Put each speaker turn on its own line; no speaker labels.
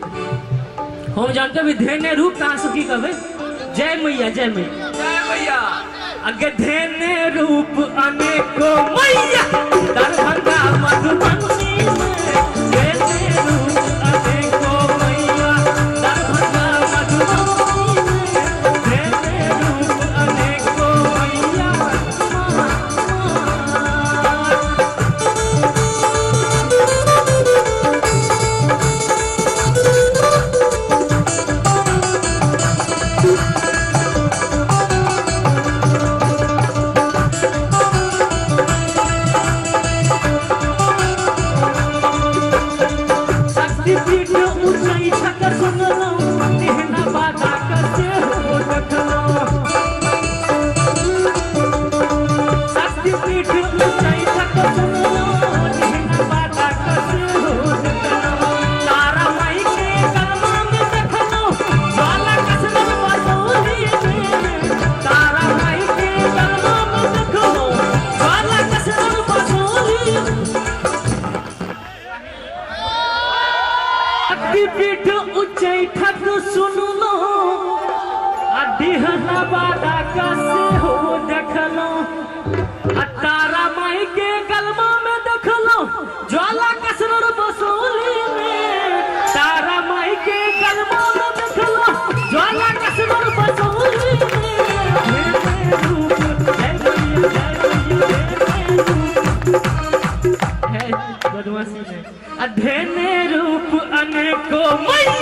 हम जानते भी धेने रूप कहाँ से की कहे जय मैया जय मैया
जय मैया
अगे धेने रूप अनेको मैया दरभंगा मधुबनी में धेने रूप अनेको मैया दरभंगा मधुबनी में धेने रूप अनेको मैया पीठ ऊंचाई ठक सुन लो अडिहना बादा कसे हो देख लो तारा माई के गलमा में देख लो ज्वाला कसरर बसोली में तारा माई के गलमा में देख लो ज्वाला कसरर बसोली में बदमाशी में अधेने रूप अनेको मैया